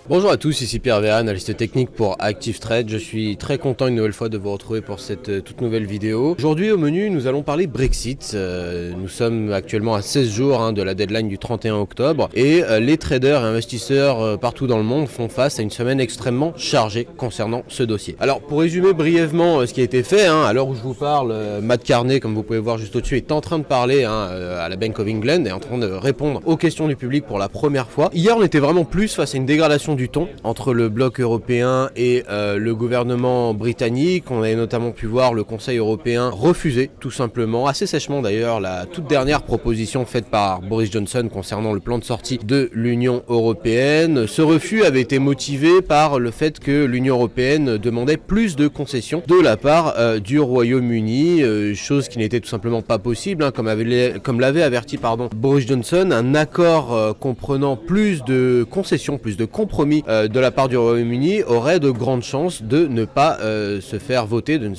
Bonjour à tous, ici Pierre Véa, analyste technique pour Active Trade. Je suis très content une nouvelle fois de vous retrouver pour cette toute nouvelle vidéo. Aujourd'hui au menu, nous allons parler Brexit. Nous sommes actuellement à 16 jours de la deadline du 31 octobre et les traders et investisseurs partout dans le monde font face à une semaine extrêmement chargée concernant ce dossier. Alors pour résumer brièvement ce qui a été fait, à l'heure où je vous parle, Matt Carney, comme vous pouvez voir juste au-dessus, est en train de parler à la Bank of England et en train de répondre aux questions du public pour la première fois. Hier on était vraiment plus face à une dégradation du ton entre le bloc européen et le gouvernement britannique. On avait notamment pu voir le Conseil européen refuser tout simplement, assez sèchement d'ailleurs, la toute dernière proposition faite par Boris Johnson concernant le plan de sortie de l'Union européenne. Ce refus avait été motivé par le fait que l'Union européenne demandait plus de concessions de la part du Royaume-Uni, chose qui n'était tout simplement pas possible, comme l'avait averti Boris Johnson. Un accord comprenant plus de concessions, plus de compromis de la part du Royaume-Uni aurait de grandes chances de ne pas se faire voter, de ne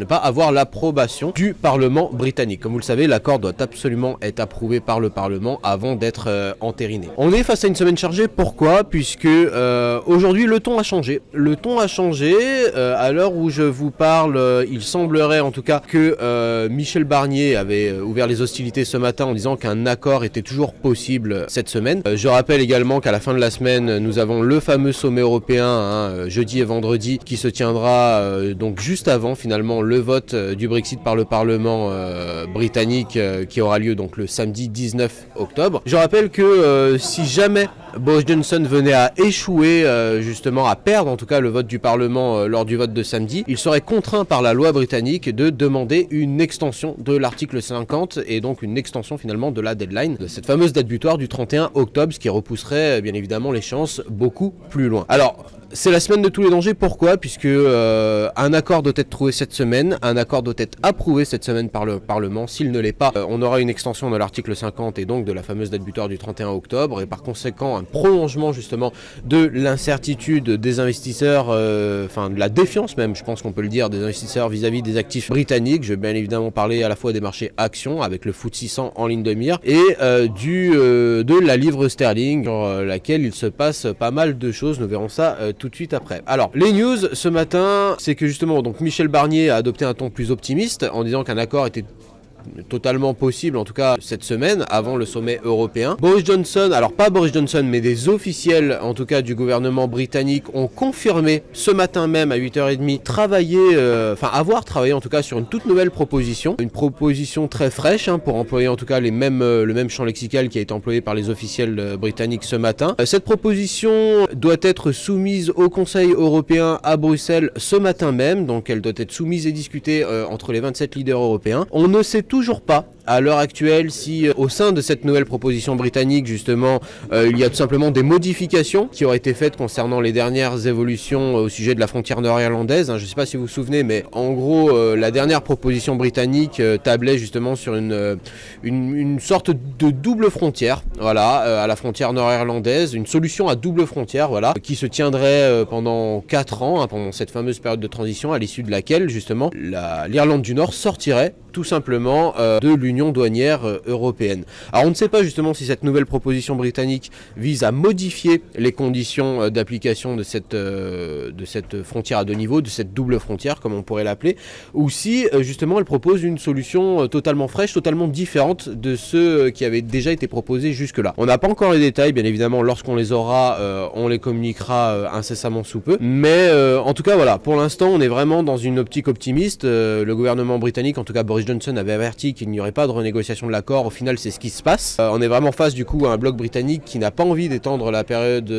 pas avoir l'approbation du Parlement britannique. Comme vous le savez, l'accord doit absolument être approuvé par le Parlement avant d'être entériné. On est face à une semaine chargée, pourquoi? Puisque aujourd'hui le ton a changé. Le ton a changé, à l'heure où je vous parle, il semblerait en tout cas que Michel Barnier avait ouvert les hostilités ce matin en disant qu'un accord était toujours possible cette semaine. Je rappelle également qu'à la fin de la semaine, nous avons le fameux sommet européen, jeudi et vendredi, qui se tiendra donc juste avant finalement le vote du Brexit par le Parlement britannique qui aura lieu donc le samedi 19 octobre. Je rappelle que si jamais Boris Johnson venait à échouer, justement à perdre en tout cas le vote du Parlement lors du vote de samedi, il serait contraint par la loi britannique de demander une extension de l'article 50 et donc une extension finalement de la deadline, de cette fameuse date butoir du 31 octobre, ce qui repousserait bien évidemment l'échéance beaucoup plus loin. Alors, c'est la semaine de tous les dangers, pourquoi? Puisque un accord doit être trouvé cette semaine, un accord doit être approuvé cette semaine par le Parlement. S'il ne l'est pas, on aura une extension de l'article 50 et donc de la fameuse date butoir du 31 octobre et par conséquent un prolongement justement de l'incertitude des investisseurs, enfin de la défiance même, je pense qu'on peut le dire, des investisseurs vis-à-vis des actifs britanniques. Je vais bien évidemment parler à la fois des marchés actions avec le FTSE 100 en ligne de mire et de la livre sterling sur laquelle il se passe pas mal de choses. Nous verrons ça tout de suite après. Alors, les news ce matin, c'est que justement donc Michel Barnier a adopté un ton plus optimiste en disant qu'un accord était totalement possible, en tout cas cette semaine, avant le sommet européen. Boris Johnson, alors pas Boris Johnson, mais des officiels, en tout cas du gouvernement britannique, ont confirmé ce matin même à 8h30 avoir travaillé en tout cas sur une toute nouvelle proposition. Une proposition très fraîche, pour employer en tout cas le même champ lexical qui a été employé par les officiels britanniques ce matin. Cette proposition doit être soumise au Conseil européen à Bruxelles ce matin même, donc elle doit être soumise et discutée entre les 27 leaders européens. On ne sait toujours pas à l'heure actuelle si au sein de cette nouvelle proposition britannique justement il y a tout simplement des modifications qui auraient été faites concernant les dernières évolutions au sujet de la frontière nord-irlandaise. Je ne sais pas si vous vous souvenez, mais en gros la dernière proposition britannique tablait justement sur une sorte de double frontière, voilà, à la frontière nord-irlandaise, une solution à double frontière, voilà, qui se tiendrait pendant 4 ans, pendant cette fameuse période de transition à l'issue de laquelle justement l'Irlande du Nord sortirait tout simplement de l'union douanière européenne. Alors on ne sait pas justement si cette nouvelle proposition britannique vise à modifier les conditions d'application de cette frontière à deux niveaux, de cette double frontière comme on pourrait l'appeler, ou si justement elle propose une solution totalement fraîche, totalement différente de ceux qui avaient déjà été proposés jusque-là. On n'a pas encore les détails, bien évidemment, lorsqu'on les aura, on les communiquera incessamment sous peu, mais en tout cas voilà, pour l'instant on est vraiment dans une optique optimiste. Le gouvernement britannique, en tout cas Boris Johnson, avait averti qu'il n'y aurait pas de renégociation de l'accord. Au final, c'est ce qui se passe. On est vraiment face du coup à un bloc britannique qui n'a pas envie d'étendre la période,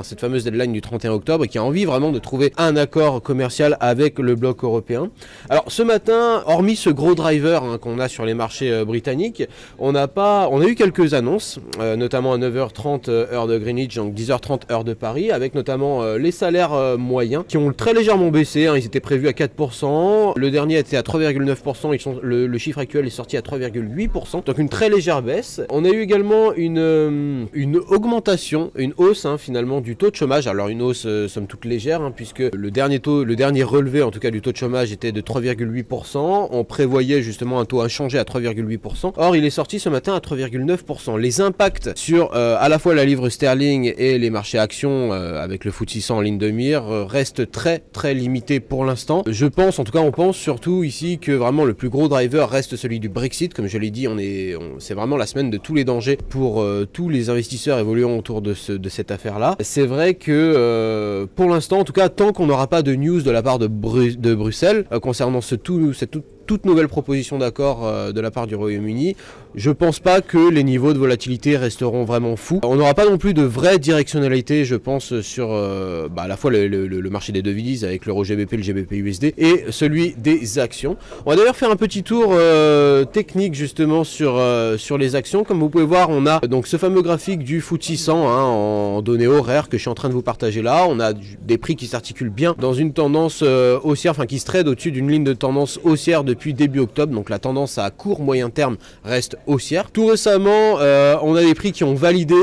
cette fameuse deadline du 31 octobre et qui a envie vraiment de trouver un accord commercial avec le bloc européen. Alors ce matin, hormis ce gros driver qu'on a sur les marchés britanniques, on a eu quelques annonces, notamment à 9h30 heure de Greenwich, donc 10h30 heure de Paris, avec notamment les salaires moyens qui ont très légèrement baissé. Ils étaient prévus à 4%. Le dernier était à 3,9%. Le chiffre actuel est sorti à 3,8%. 3,8%, donc une très légère baisse. On a eu également une augmentation, une hausse finalement du taux de chômage. Alors une hausse somme toute légère, puisque le dernier relevé en tout cas du taux de chômage était de 3,8%. On prévoyait justement un taux inchangé à 3,8%. Or il est sorti ce matin à 3,9%. Les impacts sur à la fois la livre sterling et les marchés actions avec le FTSE 100 en ligne de mire restent très limités pour l'instant. Je pense, en tout cas on pense surtout ici que vraiment le plus gros driver reste celui du Brexit. Comme je l'ai dit, c'est vraiment la semaine de tous les dangers pour tous les investisseurs évoluant autour de cette affaire-là. C'est vrai que pour l'instant, en tout cas, tant qu'on n'aura pas de news de la part de Bruxelles concernant cette toute nouvelle proposition d'accord de la part du Royaume-Uni, je pense pas que les niveaux de volatilité resteront vraiment fous. On n'aura pas non plus de vraie directionnalité, je pense, sur à la fois le marché des devises avec l'euro GBP, le GBP USD et celui des actions. On va d'ailleurs faire un petit tour technique justement sur les actions. Comme vous pouvez voir, on a donc ce fameux graphique du FTSE 100 en données horaires que je suis en train de vous partager là. On a des prix qui s'articulent bien dans une tendance haussière, enfin qui se trade au-dessus d'une ligne de tendance haussière depuis début octobre. Donc la tendance à court moyen terme reste haussière. Tout récemment, on a des prix qui ont validé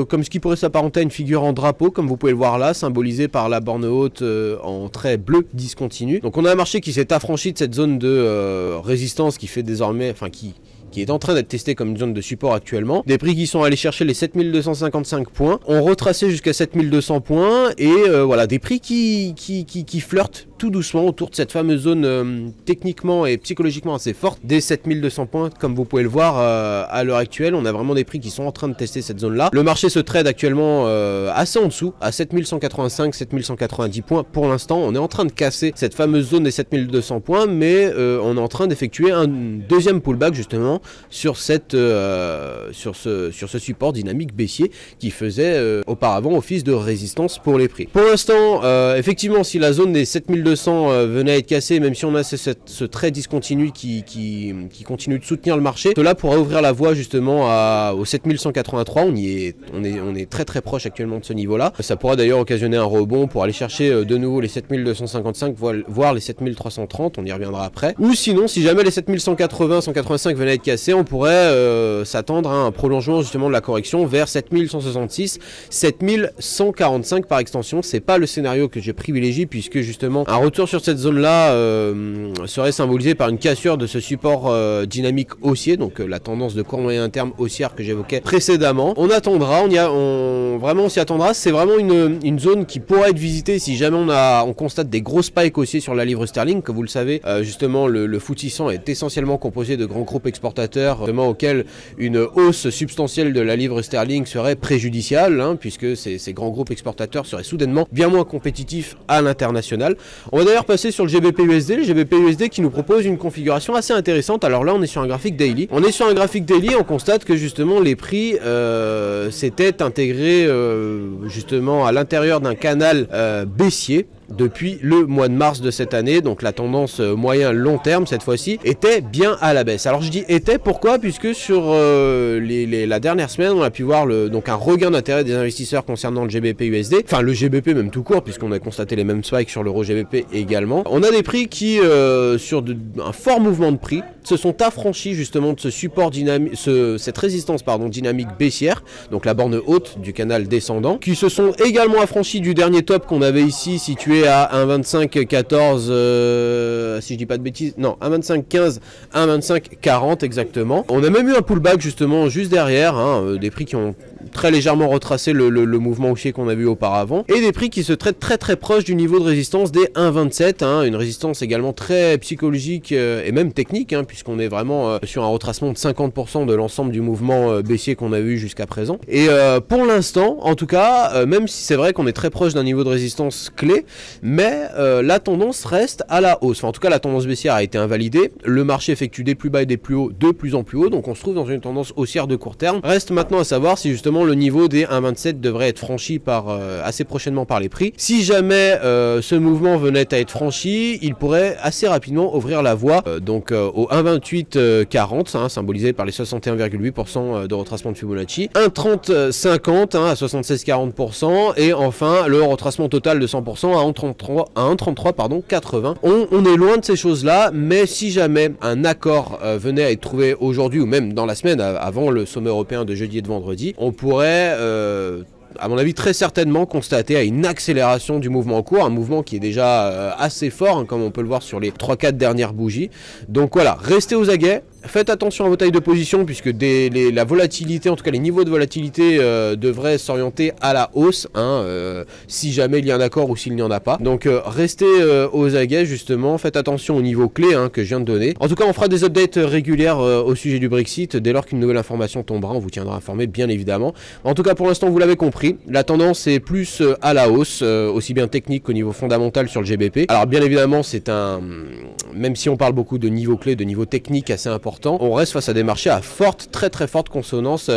comme ce qui pourrait s'apparenter à une figure en drapeau, comme vous pouvez le voir là, symbolisé par la borne haute en trait bleu discontinu. Donc on a un marché qui s'est affranchi de cette zone de résistance qui fait désormais, enfin qui est en train d'être testé comme une zone de support actuellement. Des prix qui sont allés chercher les 7255 points, ont retracé jusqu'à 7200 points et voilà, des prix qui flirtent tout doucement autour de cette fameuse zone techniquement et psychologiquement assez forte des 7200 points. Comme vous pouvez le voir à l'heure actuelle, on a vraiment des prix qui sont en train de tester cette zone là. Le marché se trade actuellement assez en dessous, à 7185, 7190 points pour l'instant. On est en train de casser cette fameuse zone des 7200 points, mais on est en train d'effectuer un deuxième pullback justement sur ce support dynamique baissier qui faisait auparavant office de résistance pour les prix. Pour l'instant, effectivement, si la zone des 7200 venait à être cassée, même si on a ce trait discontinu qui continue de soutenir le marché, cela pourrait ouvrir la voie justement au 7183. On est très proche actuellement de ce niveau-là. Ça pourrait d'ailleurs occasionner un rebond pour aller chercher de nouveau les 7255, voire les 7330. On y reviendra après. Ou sinon, si jamais les 7180, 185 venaient à être cassés, on pourrait s'attendre à un prolongement justement de la correction vers 7166, 7145 par extension. C'est pas le scénario que j'ai privilégié, puisque justement un retour sur cette zone là serait symbolisé par une cassure de ce support dynamique haussier, donc la tendance de court moyen terme haussière que j'évoquais précédemment. On attendra, on s'y attendra. C'est vraiment une zone qui pourrait être visitée si jamais on constate des gros spikes haussiers sur la livre sterling. Comme vous le savez, justement le FTSE 100 est essentiellement composé de grands groupes exportateurs auxquels une hausse substantielle de la livre sterling serait préjudiciable, puisque ces grands groupes exportateurs seraient soudainement bien moins compétitifs à l'international. On va d'ailleurs passer sur le GBP USD, qui nous propose une configuration assez intéressante. Alors là, on est sur un graphique daily. On constate que justement les prix s'étaient intégrés justement à l'intérieur d'un canal baissier depuis le mois de mars de cette année. Donc la tendance moyen-long terme cette fois-ci était bien à la baisse. Alors je dis était, pourquoi? Puisque sur la dernière semaine, on a pu voir donc un regain d'intérêt des investisseurs concernant le GBP USD, enfin le GBP même tout court, puisqu'on a constaté les mêmes spikes sur l'euro GBP également. On a des prix qui sur un fort mouvement de prix se sont affranchis justement de ce support dynamique, cette résistance dynamique baissière, donc la borne haute du canal descendant, qui se sont également affranchis du dernier top qu'on avait ici situé à 1,2514, si je dis pas de bêtises, non, 1,2515, 1,2540 exactement. On a même eu un pullback justement juste derrière, des prix qui ont très légèrement retracé le mouvement haussier qu'on a vu auparavant, et des prix qui se traitent très proche du niveau de résistance des 1,27, une résistance également très psychologique et même technique, puisqu'on est vraiment sur un retracement de 50% de l'ensemble du mouvement baissier qu'on a vu jusqu'à présent. Et pour l'instant, en tout cas, même si c'est vrai qu'on est très proche d'un niveau de résistance clé, mais la tendance reste à la hausse. Enfin, en tout cas, la tendance baissière a été invalidée. Le marché effectue des plus bas et des plus hauts de plus en plus haut, donc on se trouve dans une tendance haussière de court terme. Reste maintenant à savoir si justement justement le niveau des 1,27 devrait être franchi assez prochainement par les prix. Si jamais ce mouvement venait à être franchi, il pourrait assez rapidement ouvrir la voie au 1,2840, hein, symbolisé par les 61,8% de retracement de Fibonacci, 1,3050 hein, à 76,40% et enfin le retracement total de 100% à 1,3380. On est loin de ces choses-là, mais si jamais un accord venait à être trouvé aujourd'hui ou même dans la semaine avant le sommet européen de jeudi et de vendredi, on pourrait à mon avis très certainement constater à une accélération du mouvement en cours, un mouvement qui est déjà assez fort hein, comme on peut le voir sur les 3-4 dernières bougies. Donc voilà, restez aux aguets. Faites attention à vos tailles de position puisque la volatilité, en tout cas les niveaux de volatilité devraient s'orienter à la hausse hein, si jamais il y a un accord ou s'il n'y en a pas. Donc restez aux aguets justement, faites attention aux niveaux clés hein, que je viens de donner. En tout cas on fera des updates régulières au sujet du Brexit. Dès lors qu'une nouvelle information tombera, on vous tiendra informé bien évidemment. En tout cas pour l'instant vous l'avez compris, la tendance est plus à la hausse, aussi bien technique qu'au niveau fondamental sur le GBP. Alors bien évidemment même si on parle beaucoup de niveaux clés, de niveaux techniques assez importants, on reste face à des marchés à très forte consonance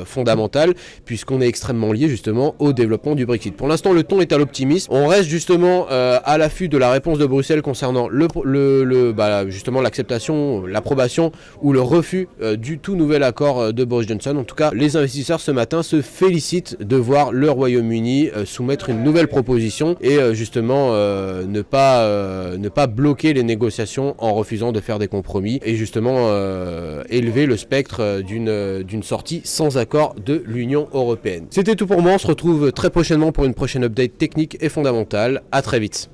fondamentale puisqu'on est extrêmement lié justement au développement du Brexit. Pour l'instant le ton est à l'optimisme, on reste justement à l'affût de la réponse de Bruxelles concernant justement l'acceptation, l'approbation ou le refus du tout nouvel accord de Boris Johnson. En tout cas les investisseurs ce matin se félicitent de voir le Royaume-Uni soumettre une nouvelle proposition et justement ne pas bloquer les négociations en refusant de faire des compromis et justement élever le spectre d'une sortie sans accord de l'Union européenne. C'était tout pour moi, on se retrouve très prochainement pour une prochaine update technique et fondamentale. À très vite.